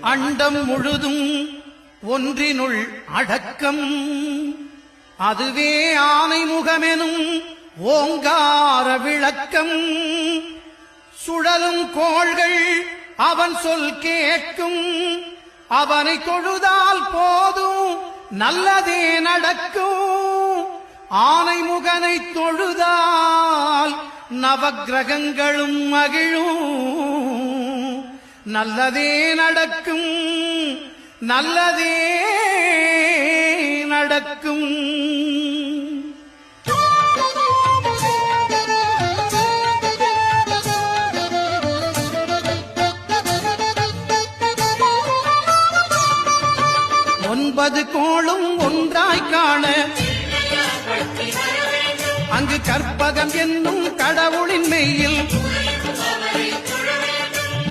அண்டம் முழுதும் ஒன்றினுள் அடக்கம். அதுவே ஆனை முகமெனும் ஓங்கார விளக்கம். சுழலும் கோள்கள் அவன் சொல் கேட்கும். அவனை தொழுதால் போதும் நல்லதே நடக்கும். ஆனை முகனை தொழுதால் நவக்கிரகங்களும் மகிழும். நல்லதே நடக்கும், நல்லதே நடக்கும். ஒன்பது கோளும் ஒன்றாய் காண அங்கு கற்பகம் என்னும் கடவுளின் மெய்யில்